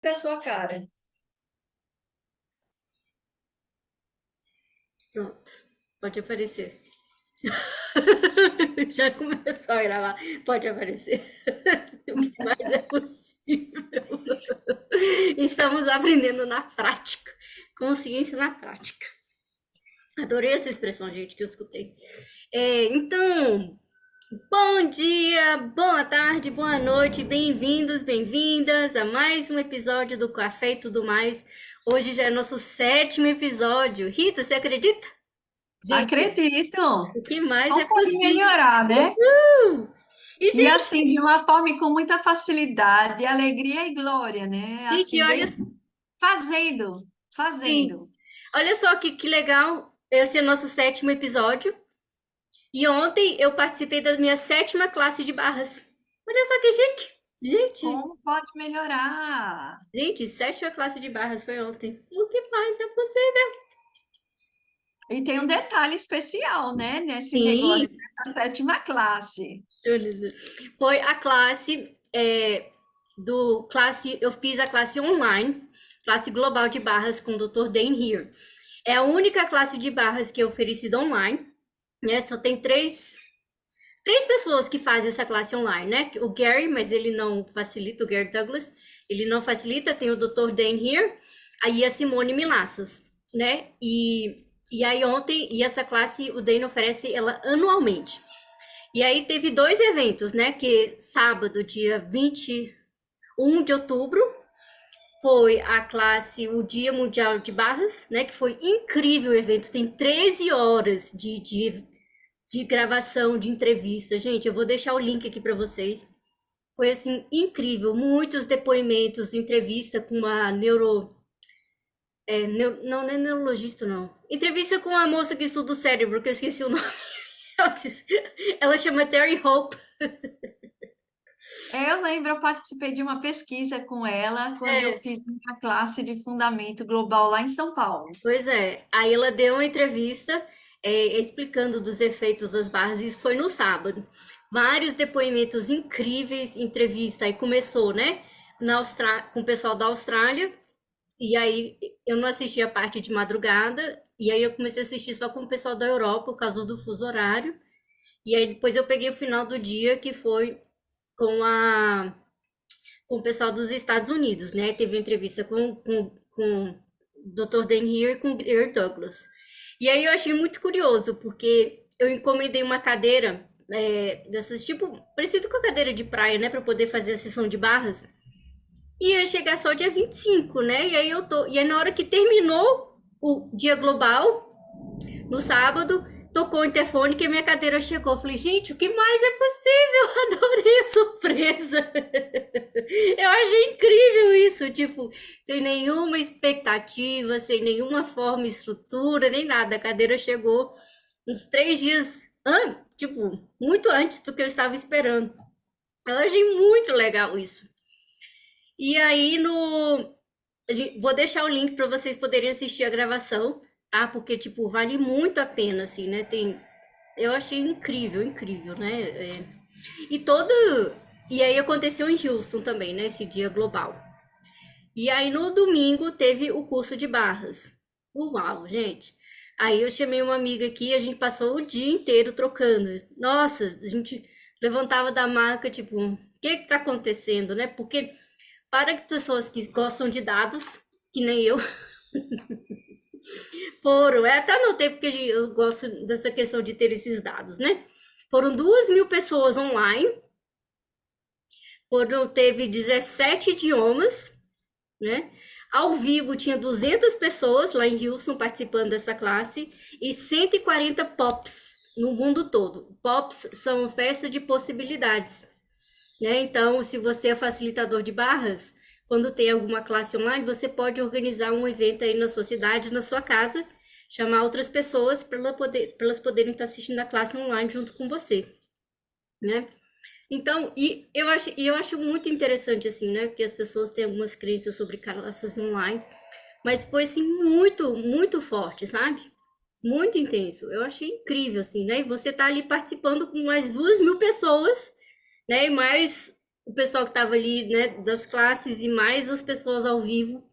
Com a sua cara. Pronto, pode aparecer. Já começou a gravar, pode aparecer. O que mais é possível? Estamos aprendendo na prática, consciência na prática. Adorei essa expressão, gente, que eu escutei. Então, bom dia, boa tarde, boa noite, bem-vindos, bem-vindas a mais um episódio do Café e Tudo Mais. Hoje já é nosso sétimo episódio. Rita, você acredita? Gente, Acredito. o que mais é Não pode possível? melhorar, né? E, E gente, assim, de uma forma e com muita facilidade, alegria e glória, né? gente, Assim, olha, bem fazendo, sim, fazendo. olha só que legal. Esse é o nosso sétimo episódio. E ontem eu participei da minha sétima classe de barras. Olha só que chique. Gente, Como pode melhorar? gente, sétima classe de barras foi ontem. O que mais é possível? E tem um detalhe especial, né? Nesse negócio, Sim, nessa sétima classe. foi a classe eu fiz a classe online, classe global de barras com o Dr. Dan Here. É a única classe de barras que é oferecida online, né? Só tem três pessoas que fazem essa classe online, né? O Gary, mas ele não facilita, o Gary Douglas, ele não facilita, tem o Dr. Dan Here, aí a Simone Milassas, né? E aí ontem, e essa classe o Dan oferece ela anualmente. E aí teve dois eventos, né? Que sábado, dia 21 de outubro, foi a classe, o Dia Mundial de Barras, né? Que foi incrível o evento, tem 13 horas de gravação, de entrevista. Gente, eu vou deixar o link aqui para vocês. Foi assim incrível, muitos depoimentos, entrevista com uma não é neurologista não. Entrevista com a moça que estuda o cérebro, que eu esqueci o nome. Ela chama Terry Hope. Eu lembro, eu participei de uma pesquisa com ela quando eu É, fiz minha classe de Fundamento Global lá em São Paulo. pois é. Aí ela deu uma entrevista explicando dos efeitos das barras. Isso foi no sábado. Vários depoimentos incríveis, entrevista. Aí começou, né? Com o pessoal da Austrália. E aí eu não assisti a parte de madrugada, e aí eu comecei a assistir só com o pessoal da Europa, por causa do fuso horário. E aí depois eu peguei o final do dia, que foi com com o pessoal dos Estados Unidos, né? Teve uma entrevista com o Dr. Dan Here e com o Gary Douglas. E aí eu achei muito curioso, porque eu encomendei uma cadeira dessas, tipo, parecido com a cadeira de praia, né? Para poder fazer a sessão de barras. E ia chegar só dia 25, né? E aí na hora que terminou o dia global, no sábado, tocou o interfone que a minha cadeira chegou. Eu falei, gente, o que mais é possível? Adorei a surpresa. Eu achei incrível isso, tipo, sem nenhuma expectativa, sem nenhuma forma, estrutura, nem nada. A cadeira chegou uns 3 dias, tipo, muito antes do que eu estava esperando. Eu achei muito legal isso. E aí no vou deixar o link para vocês poderem assistir a gravação, tá? Porque, tipo, vale muito a pena, assim, né? Eu achei incrível, incrível, né? E todo. E aí aconteceu em Houston também, né? Esse dia global. E aí no domingo teve o curso de barras. Uau, gente. Aí eu chamei uma amiga aqui, a gente passou o dia inteiro trocando. Nossa, a gente levantava da maca, tipo, o que que tá acontecendo, né? Porque para as pessoas que gostam de dados, que nem eu, foram, até anotei porque eu gosto dessa questão de ter esses dados, né? Foram 2.000 pessoas online, teve 17 idiomas, né? Ao vivo tinha 200 pessoas lá em Houston participando dessa classe e 140 POPs no mundo todo. POPs são festa de possibilidades, né? Então, se você é facilitador de barras, quando tem alguma classe online, você pode organizar um evento aí na sua cidade, na sua casa, chamar outras pessoas para elas poderem estar assistindo a classe online junto com você, né? Então, e eu acho muito interessante assim, né? Porque as pessoas têm algumas crenças sobre classes online, mas foi assim muito, muito forte, sabe? Muito intenso. Eu achei incrível assim, né? E você tá ali participando com mais 2.000 pessoas, né? E mais o pessoal que estava ali, né, das classes e mais as pessoas ao vivo.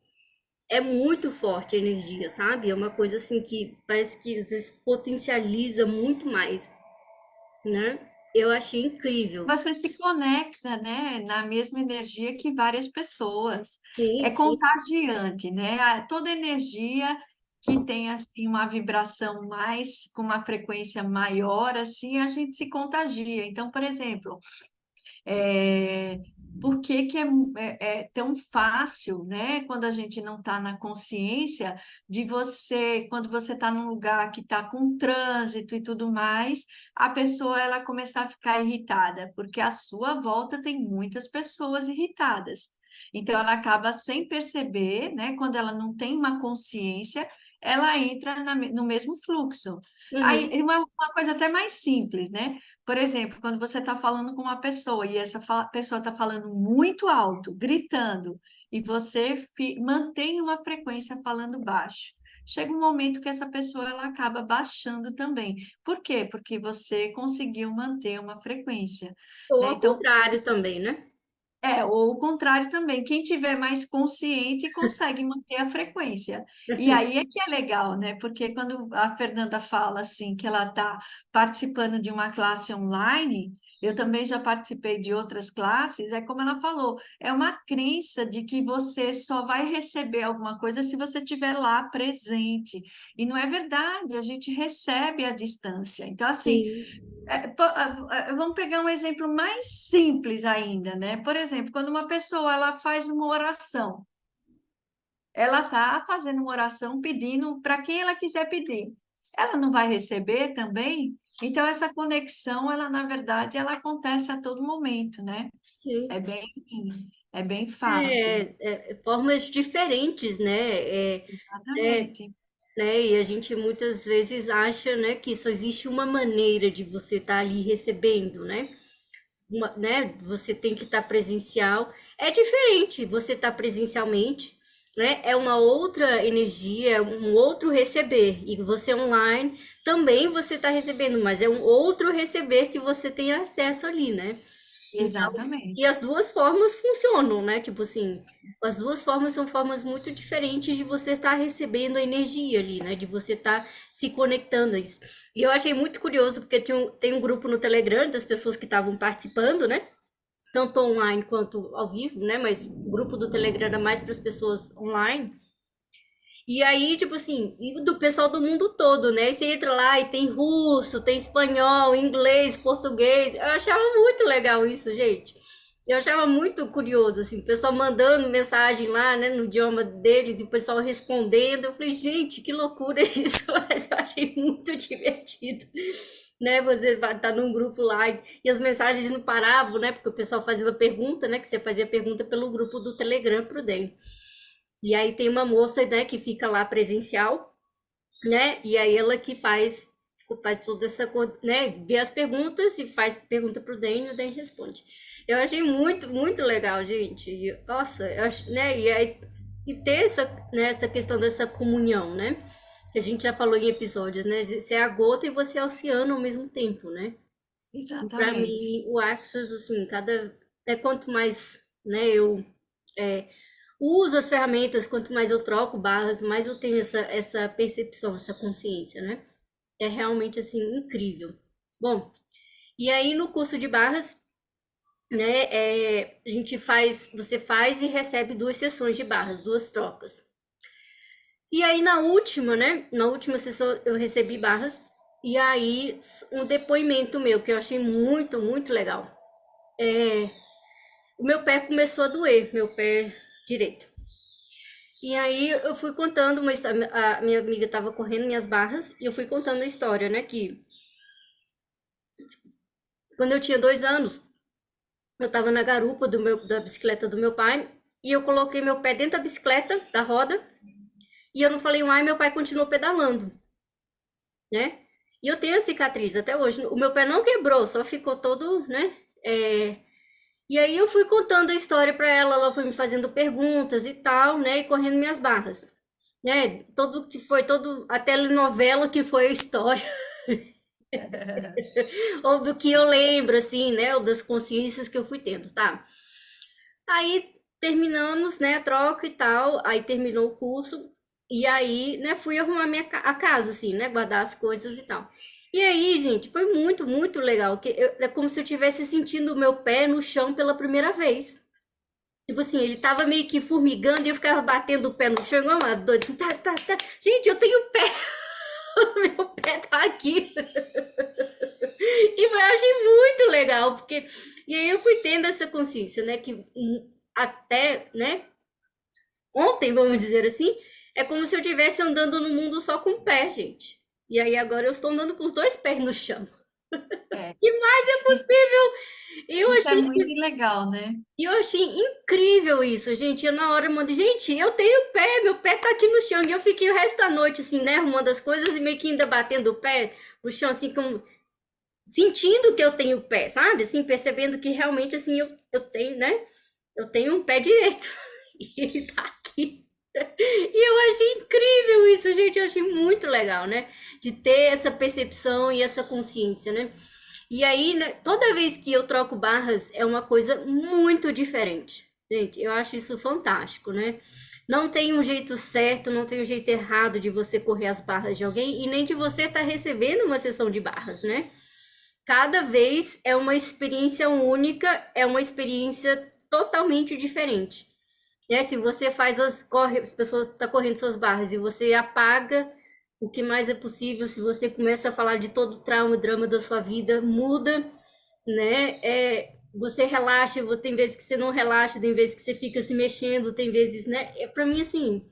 É muito forte a energia, sabe? É uma coisa assim que parece que às vezes potencializa muito mais, né? Eu achei incrível. Você se conecta, né, na mesma energia que várias pessoas. Sim, É sim, contagiante, né? Toda energia que tem assim uma vibração mais com uma frequência maior, assim, a gente se contagia. Então, por exemplo, é, por que que é tão fácil, né, quando a gente não está na consciência de você, quando você está num lugar que está com trânsito e tudo mais, a pessoa ela começar a ficar irritada, porque à sua volta tem muitas pessoas irritadas. Então ela acaba sem perceber, né, quando ela não tem uma consciência, ela entra no mesmo fluxo. Aí, uhum, uma coisa até mais simples, né? Por exemplo, quando você está falando com uma pessoa e essa pessoa está falando muito alto, gritando, e você mantém uma frequência falando baixo. Chega um momento que essa pessoa ela acaba baixando também. Por quê? Porque você conseguiu manter uma frequência, ou né? ao Então, contrário também, né? ou o contrário também, quem tiver mais consciente consegue manter a frequência. E aí é que é legal, né? Porque quando a Fernanda fala assim que ela está participando de uma classe online, eu também já participei de outras classes, é como ela falou, é uma crença de que você só vai receber alguma coisa se você estiver lá presente. E não é verdade, a gente recebe à distância. Então, assim, Sim, vamos pegar um exemplo mais simples ainda, né? Por exemplo, quando uma pessoa ela faz uma oração, ela está fazendo uma oração pedindo para quem ela quiser pedir. Ela não vai receber também? Então, essa conexão, ela, na verdade, ela acontece a todo momento, né? sim. É bem, é bem fácil. Formas diferentes, né? É, Exatamente. né? E a gente muitas vezes acha, né, que só existe uma maneira de você estar ali recebendo, né? Né? Você tem que estar presencial. É diferente você estar presencialmente, né? É uma outra energia, é um outro receber. E você online também você está recebendo, mas é um outro receber que você tem acesso ali, né? Então, e Exatamente. as duas formas funcionam, né? Tipo assim, as duas formas são formas muito diferentes de você estar recebendo a energia ali, né? De você estar se conectando a isso. E eu achei muito curioso, porque tem um grupo no Telegram das pessoas que estavam participando, né? Tanto online quanto ao vivo, né? Mas o grupo do Telegram era mais para as pessoas online. E aí, tipo assim, e do pessoal do mundo todo, né? E você entra lá e tem russo, tem espanhol, inglês, português. Eu achava muito legal isso, gente. Eu achava muito curioso, assim, o pessoal mandando mensagem lá, né, no idioma deles e o pessoal respondendo. Eu falei, gente, que loucura isso! Mas eu achei muito divertido, né? Você vai estar num grupo lá e as mensagens não paravam, né? Porque o pessoal fazendo a pergunta, né? Que você fazia a pergunta pelo grupo do Telegram pro DEM. E aí tem uma moça, né, que fica lá presencial, né? E aí ela que faz toda essa, né, vê as perguntas e faz pergunta pro Dan e o Dan responde. Eu achei muito, muito legal, gente. Nossa, eu acho, né? E aí e ter essa questão dessa comunhão, né? Que a gente já falou em episódios, né? Você é a gota e você é o oceano ao mesmo tempo, né? E para Exatamente. mim, o Axis, assim, quanto mais, né, eu é, uso as ferramentas, quanto mais eu troco barras, mais eu tenho essa percepção, essa consciência, né? É realmente, assim, incrível. Bom, e aí no curso de barras, né, você faz e recebe duas sessões de barras, duas trocas. E aí na última, né, na última sessão eu recebi barras, e aí um depoimento meu, que eu achei muito, muito legal. O meu pé começou a doer, meu pé direito. E aí eu fui contando uma história, a minha amiga estava correndo minhas barras e eu fui contando a história, né? Que quando eu tinha 2 anos, eu estava na garupa da bicicleta do meu pai e eu coloquei meu pé dentro da bicicleta, da roda, e eu não falei um ai, meu pai continuou pedalando, né? E eu tenho a cicatriz até hoje. O meu pé não quebrou, só ficou todo, né? É, E aí eu fui contando a história para ela foi me fazendo perguntas e tal, né? E correndo minhas barras, né? Todo a telenovela que foi a história, ou do que eu lembro, assim, né? Ou das consciências que eu fui tendo, tá? Aí terminamos, né, a troca e tal, aí terminou o curso, e aí, né, fui arrumar a casa, assim, né, guardar as coisas e tal. E aí, gente, foi muito, muito legal, é como se eu tivesse sentindo o meu pé no chão pela primeira vez. Tipo assim, ele tava meio que formigando e eu ficava batendo o pé no chão, igual uma doida, assim, tá, tá, tá. Gente, eu tenho pé, meu pé tá aqui. E eu achei muito legal, porque... E aí eu fui tendo essa consciência, né, que até, né, ontem, vamos dizer assim, é como se eu estivesse andando no mundo só com o pé, gente. E aí agora eu estou andando com os dois pés no chão. É, Que mais é i- possível? Eu isso é achei, muito legal, né? eu achei incrível isso, gente. Eu na hora mandei, gente, eu tenho pé, meu pé tá aqui no chão. E eu fiquei o resto da noite, assim, né, arrumando as coisas e meio que ainda batendo o pé no chão, assim, como sentindo que eu tenho pé, sabe? Assim, percebendo que realmente, assim, eu tenho, né? Eu tenho um pé direito. E ele tá aqui. E eu achei incrível isso, gente. Eu achei muito legal, né? De ter essa percepção e essa consciência, né? E aí, né, toda vez que eu troco barras, é uma coisa muito diferente. Gente, eu acho isso fantástico, né? Não tem um jeito certo, não tem um jeito errado de você correr as barras de alguém e nem de você estar recebendo uma sessão de barras, né? Cada vez é uma experiência única, é uma experiência totalmente diferente. É, se você faz as pessoas estão correndo suas barras e você apaga o que mais é possível, se você começa a falar de todo o trauma, drama da sua vida, muda, né? Você relaxa, tem vezes que você não relaxa, tem vezes que você fica se mexendo, tem vezes, né? Para mim assim,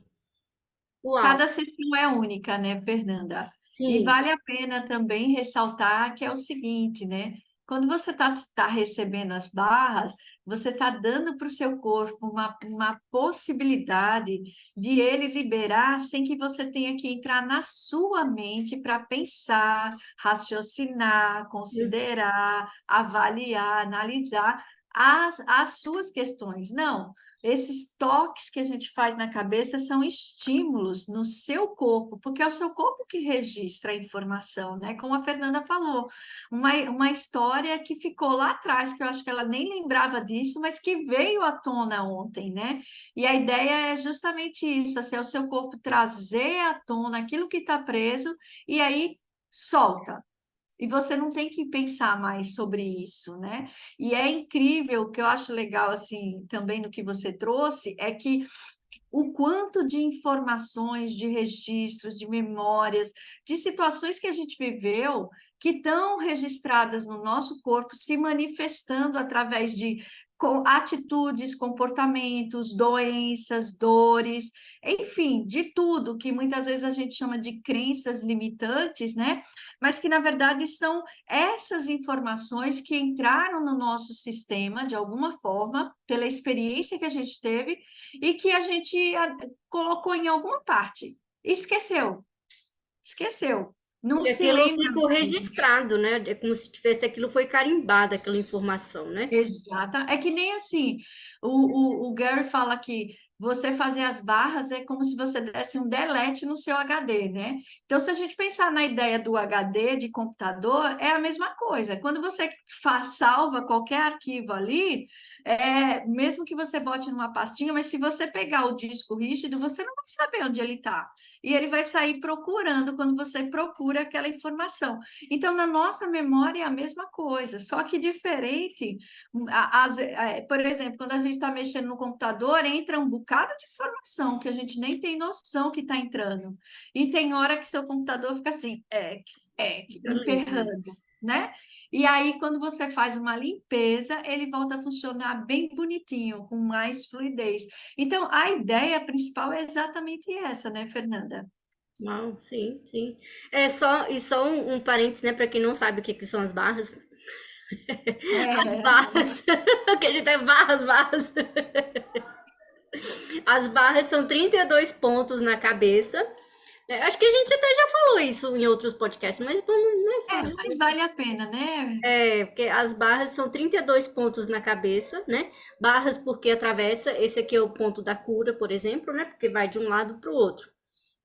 uau, Cada sessão é única, né, Fernanda? E sim, vale a pena também ressaltar que é o seguinte, né? Quando você está recebendo as barras, você está dando para o seu corpo uma possibilidade de ele liberar sem que você tenha que entrar na sua mente para pensar, raciocinar, considerar, avaliar, analisar as suas questões. Não. Esses toques que a gente faz na cabeça são estímulos no seu corpo, porque é o seu corpo que registra a informação, né? Como a Fernanda falou, uma história que ficou lá atrás, que eu acho que ela nem lembrava disso, mas que veio à tona ontem, né? E a ideia é justamente isso, assim, é o seu corpo trazer à tona aquilo que está preso e aí solta. E você não tem que pensar mais sobre isso, né? E é incrível, o que eu acho legal, assim, também no que você trouxe, é que o quanto de informações, de registros, de memórias, de situações que a gente viveu, que estão registradas no nosso corpo, se manifestando através de atitudes, comportamentos, doenças, dores, enfim, de tudo que muitas vezes a gente chama de crenças limitantes, né? Mas que na verdade são essas informações que entraram no nosso sistema de alguma forma, pela experiência que a gente teve e que a gente colocou em alguma parte. Esqueceu, esqueceu. Não e se aquilo lembra ficou mais. registrado, né? É como se tivesse aquilo foi carimbado, aquela informação, né? Exata. É que nem assim, o Gary fala que você fazer as barras é como se você desse um delete no seu HD, né? Então, se a gente pensar na ideia do HD de computador, é a mesma coisa. Quando você salva qualquer arquivo ali, mesmo que você bote numa pastinha, mas se você pegar o disco rígido, você não vai saber onde ele está. E ele vai sair procurando quando você procura aquela informação. Então, na nossa memória é a mesma coisa, só que diferente por exemplo, quando a gente está mexendo no computador, entra um bocado de informação que a gente nem tem noção que está entrando. E tem hora que seu computador fica assim, Eu lembro. emperrando, né? E aí, quando você faz uma limpeza, ele volta a funcionar bem bonitinho, com mais fluidez. Então, a ideia principal é exatamente essa, né, Fernanda? Uau, sim, sim. Só um parênteses, né, para quem não sabe o que que são as barras. As É, barras, que a gente tem barras, barras. As barras são 32 pontos na cabeça. Acho que a gente até já falou isso em outros podcasts, mas vamos, né, falar. mas vale a pena, né? Porque as barras são 32 pontos na cabeça, né? Barras porque atravessa, esse aqui é o ponto da cura, por exemplo, né? Porque vai de um lado para o outro,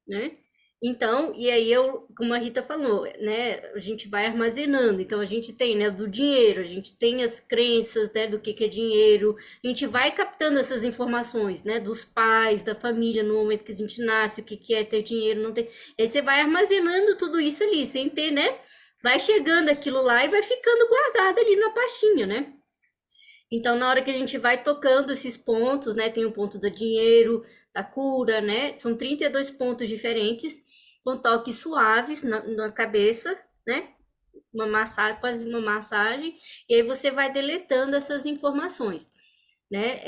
né? Então, e aí eu, como a Rita falou, né, a gente vai armazenando. Então a gente tem, né, do dinheiro, a gente tem as crenças, né, do que é dinheiro. A gente vai captando essas informações, né, dos pais, da família, no momento que a gente nasce, o que é ter dinheiro, não tem. Aí você vai armazenando tudo isso ali, sem ter, né? Vai chegando aquilo lá e vai ficando guardado ali na pastinha, né? Então, na hora que a gente vai tocando esses pontos, né? Tem o ponto do dinheiro, da cura, né? São 32 pontos diferentes, com toques suaves na cabeça, né? Uma massagem, quase uma massagem, e aí você vai deletando essas informações, né?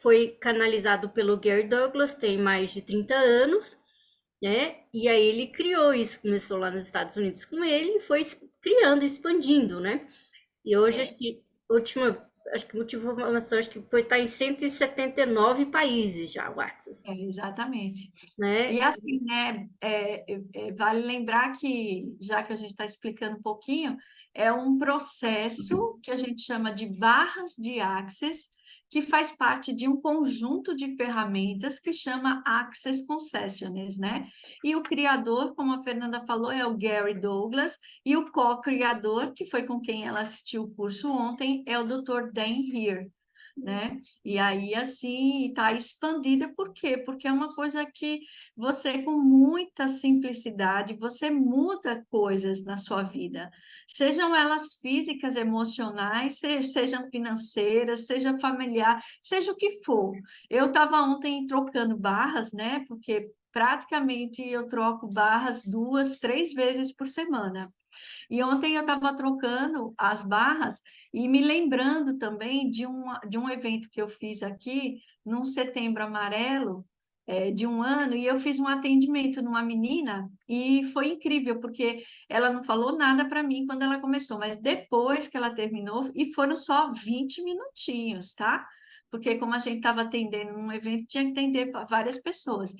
Foi canalizado pelo Gary Douglas, tem mais de 30 anos, né? E aí ele criou isso, começou lá nos Estados Unidos com ele, e foi criando, expandindo, né? E hoje, É, acho que a última informação, acho que foi estar em 179 países já, o Access, exatamente. né? E assim, né, vale lembrar que, já que a gente está explicando um pouquinho, é um processo que a gente chama de barras de Access, que faz parte de um conjunto de ferramentas que chama Access Concessions, né? E o criador, como a Fernanda falou, é o Gary Douglas, e o co-criador, que foi com quem ela assistiu o curso ontem, é o Dr. Dan Heer, né? E aí, assim, está expandida, por quê? Porque é uma coisa que você, com muita simplicidade, você muda coisas na sua vida, sejam elas físicas, emocionais, sejam financeiras, seja familiar, seja o que for. Eu estava ontem trocando barras, né? Porque praticamente eu troco barras 2, 3 vezes por semana. E ontem eu estava trocando as barras e me lembrando também de um evento que eu fiz aqui, num Setembro Amarelo, de um ano, e eu fiz um atendimento numa menina e foi incrível, porque ela não falou nada para mim quando ela começou, mas depois que ela terminou, e foram só 20 minutinhos, tá? Porque como a gente estava atendendo um evento, tinha que atender várias pessoas.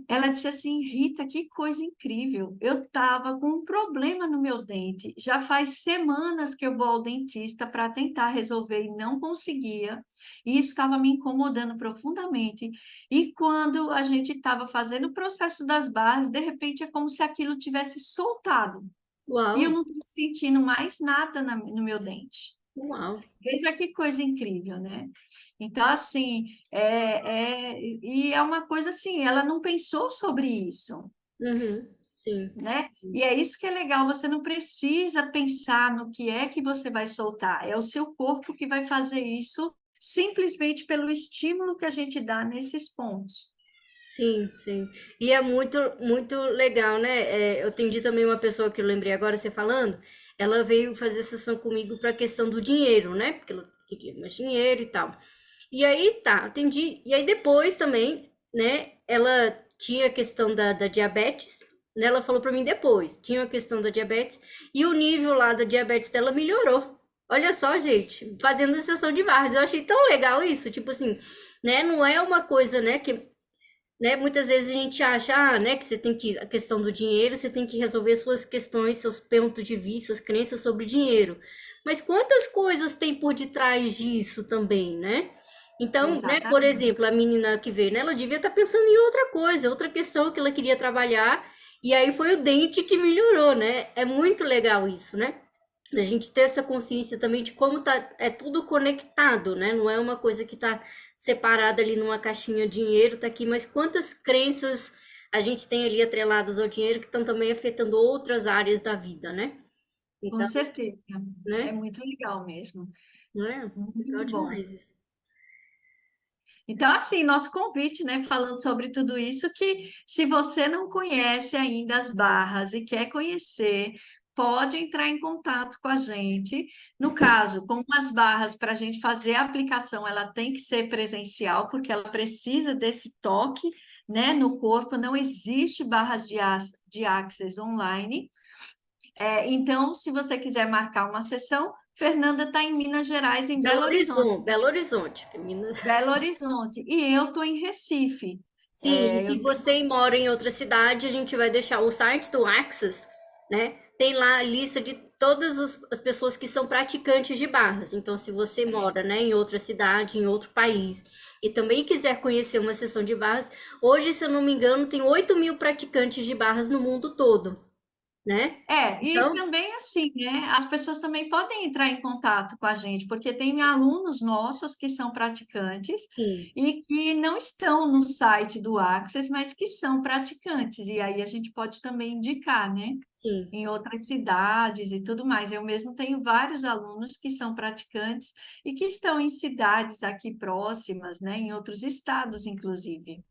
Ela disse assim: Rita, que coisa incrível. Eu estava com um problema no meu dente. Já faz semanas que eu vou ao dentista para tentar resolver e não conseguia. E isso estava me incomodando profundamente. E quando a gente estava fazendo o processo das barras, de repente é como se aquilo tivesse soltado. E eu Uau, não estou sentindo mais nada no meu dente. uau. Veja que coisa incrível, né? Então, assim, e é uma coisa assim, ela não pensou sobre isso, Uhum, sim, né? E é isso que é legal, você não precisa pensar no que é que você vai soltar, é o seu corpo que vai fazer isso simplesmente pelo estímulo que a gente dá nesses pontos. sim, sim. E é muito, muito legal, né? Eu atendi também uma pessoa que eu lembrei agora, você falando, ela veio fazer sessão comigo para a questão do dinheiro, né? Porque ela queria mais dinheiro e tal. E aí tá, atendi. E aí depois também, né? Ela tinha a questão da diabetes, né? Ela falou para mim depois, tinha a questão da diabetes e o nível lá da diabetes dela melhorou. Olha só, gente, fazendo sessão de barras. Eu achei tão legal isso, tipo assim, né? Não é uma coisa, né, que né? Muitas vezes a gente acha, né, que você tem que, a questão do dinheiro, você tem que resolver suas questões, seus pontos de vista, suas crenças sobre dinheiro. Mas quantas coisas tem por detrás disso também, né? Então, né, por Exatamente. exemplo, a menina que veio, né, ela devia estar pensando em outra coisa, outra questão que ela queria trabalhar, e aí foi o dente que melhorou, né? É muito legal isso, né? A gente ter essa consciência também de como tá, é tudo conectado, né? Não é uma coisa que tá separada ali numa caixinha dinheiro, tá aqui, mas quantas crenças a gente tem ali atreladas ao dinheiro que estão também afetando outras áreas da vida, né? Com Então, certeza. É né? muito legal mesmo. Não é? Legal Muito bom. demais isso. Então, assim, nosso convite, né, falando sobre tudo isso, que se você não conhece ainda as barras e quer conhecer, pode entrar em contato com a gente. No caso, com as barras, para a gente fazer a aplicação, ela tem que ser presencial, porque ela precisa desse toque, né, no corpo, não existe barras de Access online. Então, se você quiser marcar uma sessão, Fernanda está em Minas Gerais, em Belo Horizonte. Belo Horizonte, porque Minas. Belo Horizonte. E eu estou em Recife. Sim, e Eu se tenho... você mora em outra cidade, a gente vai deixar o site do Access, né? tem lá a lista de todas as pessoas que são praticantes de barras. Então, se você mora, né, em outra cidade, em outro país, e também quiser conhecer uma sessão de barras, hoje, se eu não me engano, tem 8.000 praticantes de barras no mundo todo, né? E Então, também assim, né? As pessoas também podem entrar em contato com a gente, porque tem alunos nossos que são praticantes sim, e que não estão no site do Access, mas que são praticantes. E aí a gente pode também indicar, né? sim. Em outras cidades e tudo mais. Eu mesmo tenho vários alunos que são praticantes e que estão em cidades aqui próximas, né? Em outros estados, inclusive.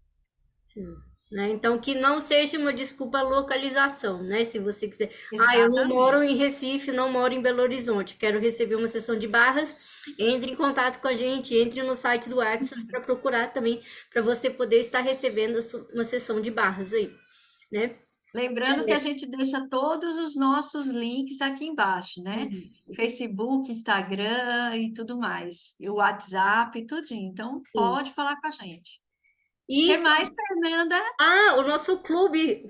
Sim, né? Então, que não seja uma desculpa a localização, né? Se você quiser, eu não moro Exatamente. em Recife, não moro em Belo Horizonte, quero receber uma sessão de barras, entre em contato com a gente, entre no site do Access para procurar também, para você poder estar recebendo uma sessão de barras aí, né? Lembrando que a gente deixa todos os nossos links aqui embaixo, né? Isso. Facebook, Instagram e tudo mais. E o WhatsApp, tudinho. Então, Sim. pode falar com a gente. O que E, mais, Fernanda? o nosso clube,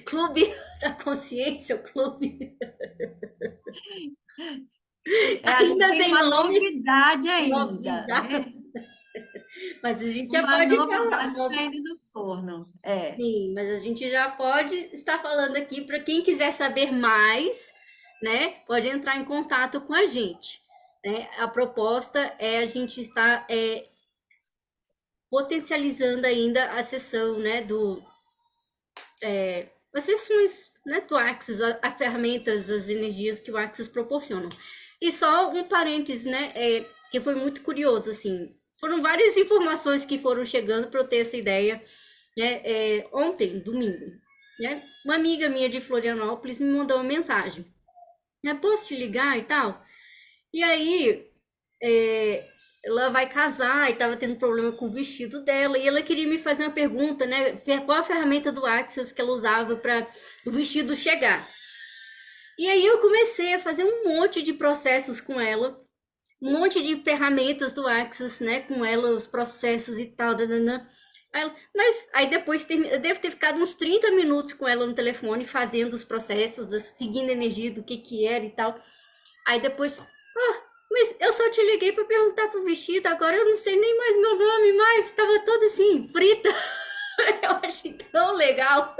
Clube da Consciência, o clube, A gente ainda tem sem uma nome, novidade nome ainda, bizarro, né? mas a gente já Uma pode falar. novidade saindo do forno. Sim, mas a gente já pode estar falando aqui para quem quiser saber mais, né? Pode entrar em contato com a gente, né? A proposta é a gente estar potencializando ainda a sessão, né? As sessões, né? Do Axis, as ferramentas, as energias que o Axis proporcionam. E só um parênteses, né? Que foi muito curioso, assim. Foram várias informações que foram chegando para eu ter essa ideia, né? Ontem, domingo, né? Uma amiga minha de Florianópolis me mandou uma mensagem. Posso te ligar e tal? E aí, é, ela vai casar e estava tendo problema com o vestido dela. E ela queria me fazer uma pergunta, né? Qual a ferramenta do Axis que ela usava para o vestido chegar? E aí eu comecei a fazer um monte de processos com ela, um monte de ferramentas do Axis, né? Com ela, os processos e tal. Danana. Mas aí depois eu devo ter ficado uns 30 minutos com ela no telefone, fazendo os processos, seguindo a energia do que era e tal. Aí depois, mas eu só te liguei para perguntar pro vestido, agora eu não sei nem mais meu nome mais, estava toda assim, frita. Eu achei tão legal.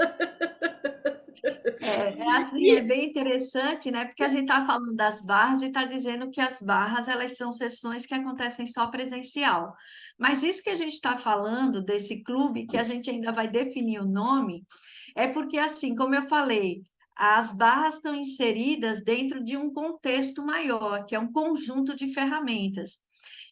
Assim, é bem interessante, né? Porque a gente está falando das barras e está dizendo que as barras elas são sessões que acontecem só presencial. Mas isso que a gente está falando desse clube, que a gente ainda vai definir o nome, é porque, assim, como eu falei, as barras estão inseridas dentro de um contexto maior, que é um conjunto de ferramentas.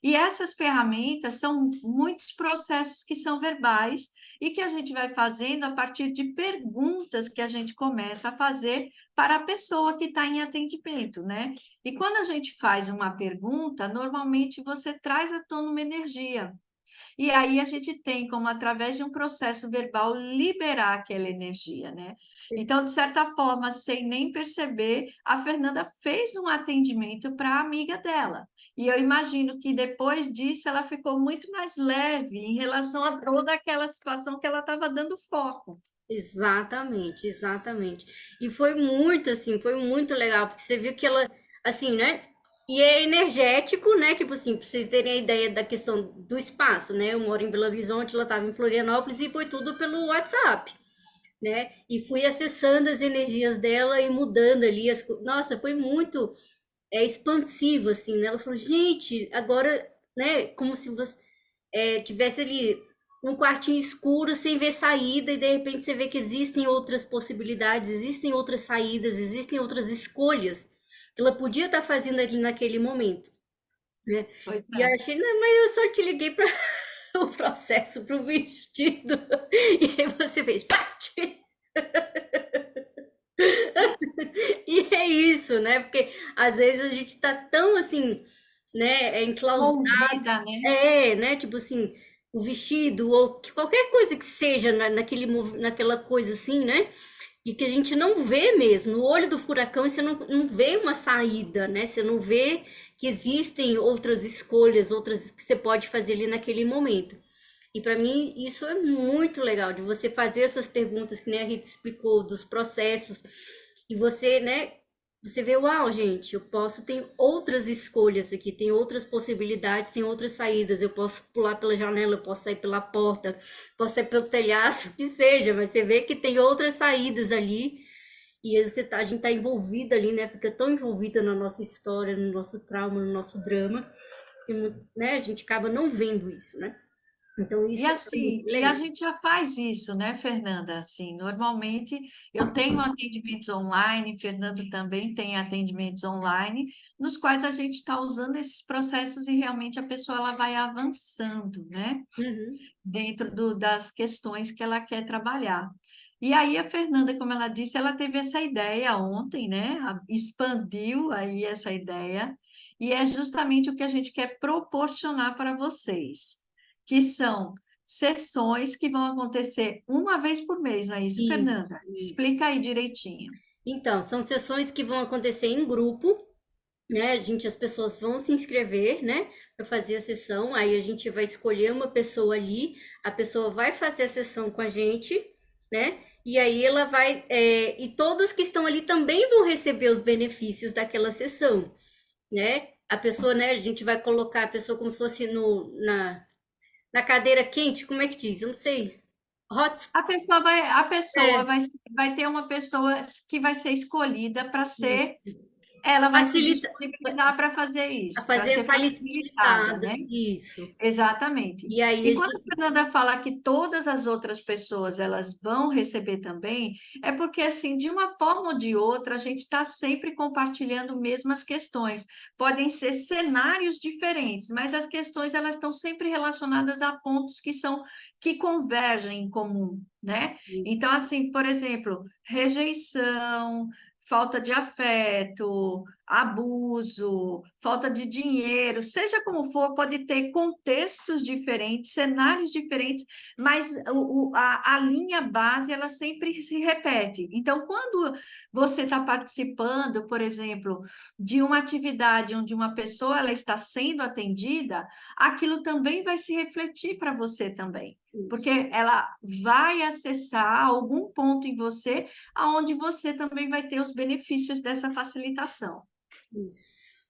E essas ferramentas são muitos processos que são verbais e que a gente vai fazendo a partir de perguntas que a gente começa a fazer para a pessoa que está em atendimento, né? E quando a gente faz uma pergunta, normalmente você traz à tona uma energia. E aí a gente tem como, através de um processo verbal, liberar aquela energia, né? Então, de certa forma, sem nem perceber, a Fernanda fez um atendimento para a amiga dela. E eu imagino que depois disso ela ficou muito mais leve em relação a toda aquela situação que ela estava dando foco. Exatamente, exatamente. E foi muito assim, foi muito legal, porque você viu que ela, assim, né? E é energético, né? Tipo assim, pra vocês terem a ideia da questão do espaço, né? Eu moro em Belo Horizonte, ela estava em Florianópolis e foi tudo pelo WhatsApp, né? E fui acessando as energias dela e mudando ali Nossa, foi muito expansivo, assim, né? Ela falou, gente, agora, né? Como se você tivesse ali um quartinho escuro sem ver saída e de repente você vê que existem outras possibilidades, existem outras saídas, existem outras escolhas que ela podia estar fazendo ali naquele momento, né? Pois E eu é. achei, não, mas eu só te liguei para o processo, para o vestido. E aí você fez, pate! E é isso, né? Porque às vezes a gente tá tão assim, né, enclausurado, Ouvida, né? né? Tipo assim, o vestido ou qualquer coisa que seja naquela coisa assim, né? E que a gente não vê mesmo, no olho do furacão, você não vê uma saída, né? Você não vê que existem outras escolhas, outras que você pode fazer ali naquele momento. E para mim isso é muito legal, de você fazer essas perguntas que nem a Rita explicou, dos processos, E você, né, você vê, uau, gente, eu posso, tem outras escolhas aqui, tem outras possibilidades, tem outras saídas. Eu posso pular pela janela, eu posso sair pela porta, posso sair pelo telhado, o que seja, mas você vê que tem outras saídas ali. E aí a gente tá envolvida ali, né? Fica tão envolvida na nossa história, no nosso trauma, no nosso drama, que, né, a gente acaba não vendo isso, né? Então, E isso é muito assim, e a legal. gente já faz isso, né, Fernanda? Assim, normalmente eu tenho atendimentos online, Fernando também tem atendimentos online, nos quais a gente está usando esses processos e realmente a pessoa ela vai avançando, né, Uhum. dentro das questões que ela quer trabalhar. E aí a Fernanda, como ela disse, ela teve essa ideia ontem, né? Expandiu aí essa ideia, e é justamente o que a gente quer proporcionar para vocês, que são sessões que vão acontecer uma vez por mês, não é isso, Isso, Fernanda? isso. Explica aí direitinho. Então, são sessões que vão acontecer em grupo, né? As pessoas vão se inscrever, né, para fazer a sessão. Aí a gente vai escolher uma pessoa ali, a pessoa vai fazer a sessão com a gente, né? E aí ela vai, e todos que estão ali também vão receber os benefícios daquela sessão, né? A pessoa, né, a gente vai colocar a pessoa como se fosse na cadeira quente, como é que diz? Eu não sei. Hot, A pessoa é, vai ter uma pessoa que vai ser escolhida para ser, isso. ela vai se Facilita, disponibilizar para fazer a isso, para fazer ser facilitada, facilitada, né? isso. Exatamente. E aí E quando a Fernanda fala que todas as outras pessoas elas vão receber também, é porque assim, de uma forma ou de outra, a gente está sempre compartilhando mesmas questões. Podem ser cenários diferentes, mas as questões elas estão sempre relacionadas a pontos que convergem em comum, né? isso, Então, assim, por exemplo, rejeição, falta de afeto, abuso, falta de dinheiro, seja como for, pode ter contextos diferentes, cenários diferentes, mas a linha base ela sempre se repete. Então, quando você está participando, por exemplo, de uma atividade onde uma pessoa ela está sendo atendida, aquilo também vai se refletir para você também. isso, Porque ela vai acessar algum ponto em você aonde você também vai ter os benefícios dessa facilitação. isso,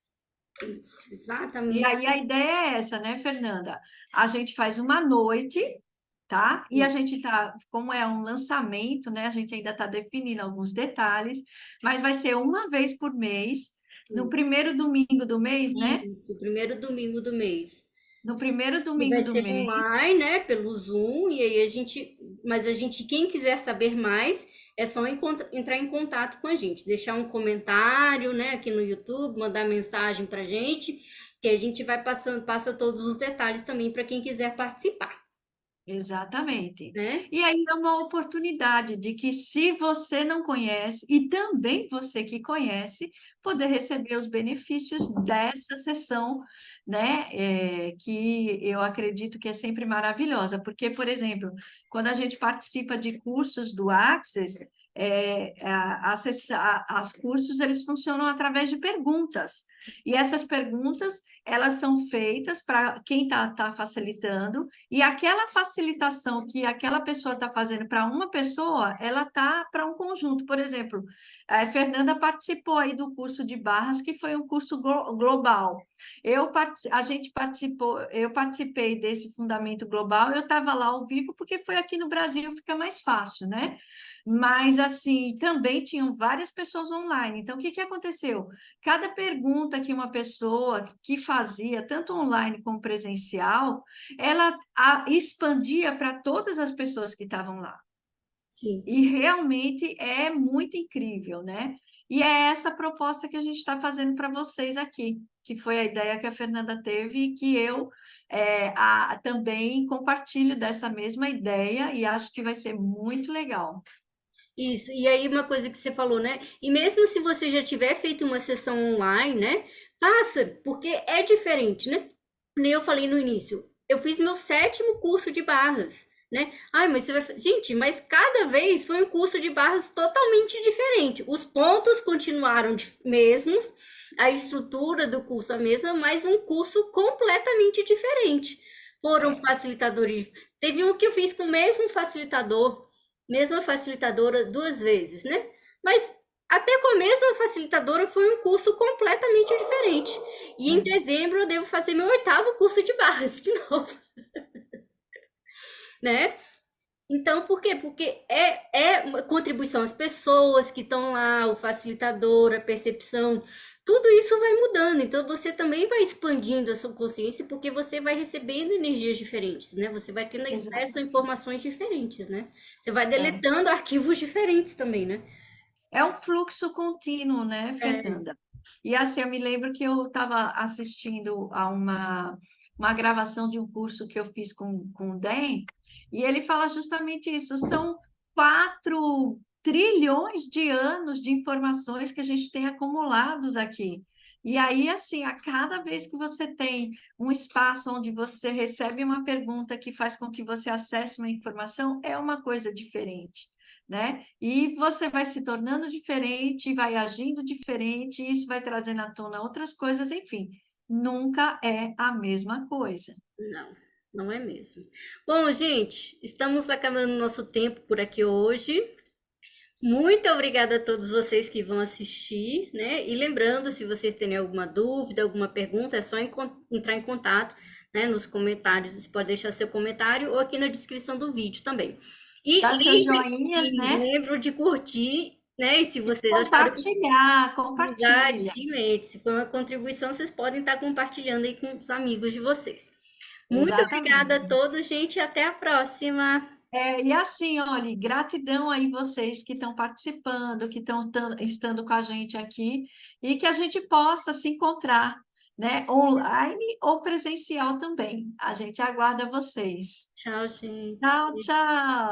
isso, E exatamente aí a ideia é essa, né, Fernanda? A gente faz uma noite, tá? E a isso. gente tá, como é um lançamento, né? A gente ainda está definindo alguns detalhes, mas vai ser uma vez por mês, no primeiro domingo do mês, né? Isso, primeiro domingo do mês. No primeiro E domingo vai do ser mês. online, né, pelo Zoom, e aí mas a gente, quem quiser saber mais, é só entrar em contato com a gente, deixar um comentário, né, aqui no YouTube, mandar mensagem pra gente, que a gente vai passa todos os detalhes também para quem quiser participar, Exatamente. né? E aí é uma oportunidade de que, se você não conhece, e também você que conhece, poder receber os benefícios dessa sessão, né? Que eu acredito que é sempre maravilhosa, porque, por exemplo, quando a gente participa de cursos do Access, as cursos eles funcionam através de perguntas. E essas perguntas elas são feitas para quem está facilitando, e aquela facilitação que aquela pessoa está fazendo para uma pessoa, ela está para um conjunto. Por exemplo, a Fernanda participou aí do curso de barras, que foi um curso global. A gente participou, eu participei desse fundamento global, eu estava lá ao vivo, porque foi aqui no Brasil, fica mais fácil, né? Mas, assim, também tinham várias pessoas online. Então, o que que aconteceu? Cada pergunta que uma pessoa que fazia, tanto online como presencial, ela expandia para todas as pessoas que estavam lá. Sim. E realmente é muito incrível, né? E é essa proposta que a gente está fazendo para vocês aqui, que foi a ideia que a Fernanda teve e que eu também compartilho dessa mesma ideia e acho que vai ser muito legal. Isso, e aí uma coisa que você falou, né? E mesmo se você já tiver feito uma sessão online, né? Faça, porque é diferente, né? Nem eu falei no início, eu fiz meu sétimo curso de barras, né? Ai, mas você vai. Gente, mas cada vez foi um curso de barras totalmente diferente. Os pontos continuaram mesmos, a estrutura do curso a mesma, mas um curso completamente diferente. Foram É. facilitadores. Teve um que eu fiz com o mesmo facilitador, mesma facilitadora duas vezes, né? Mas Até com a mesma facilitadora foi um curso completamente diferente. E em dezembro eu devo fazer meu 8º curso de barras de novo, né? Então, por quê? Porque é uma contribuição às pessoas que estão lá, o facilitador, a percepção, tudo isso vai mudando. Então, você também vai expandindo a sua consciência, porque você vai recebendo energias diferentes, né? Você vai tendo acesso a Exatamente. informações diferentes, né? Você vai É. deletando arquivos diferentes também, né? É um fluxo contínuo, né, É, Fernanda? E assim, eu me lembro que eu estava assistindo a uma gravação de um curso que eu fiz com o DEM, e ele fala justamente isso: são 4 trilhões de anos de informações que a gente tem acumulados aqui. E aí, assim, a cada vez que você tem um espaço onde você recebe uma pergunta que faz com que você acesse uma informação, é uma coisa diferente, né? E você vai se tornando diferente, vai agindo diferente, isso vai trazendo à tona outras coisas, enfim, nunca é a mesma coisa. não, não é mesmo. Bom, gente, estamos acabando nosso tempo por aqui hoje. Muito obrigada a todos vocês que vão assistir, né? E lembrando, se vocês têm alguma dúvida, alguma pergunta, é só entrar em contato, né, nos comentários. Você pode deixar seu comentário ou aqui na descrição do vídeo também. E Dá seus joinhas, né? lembro de curtir, né? E se vocês acharam Compartilhar, compartilha. exatamente, se for uma contribuição, vocês podem estar compartilhando aí com os amigos de vocês. Muito obrigada a Exatamente. todos, gente, e até a próxima. E assim, olha, gratidão aí vocês que estão participando, que estão estando com a gente aqui, e que a gente possa se encontrar, né, online ou presencial também. A gente aguarda vocês. Tchau, gente. Tchau, tchau.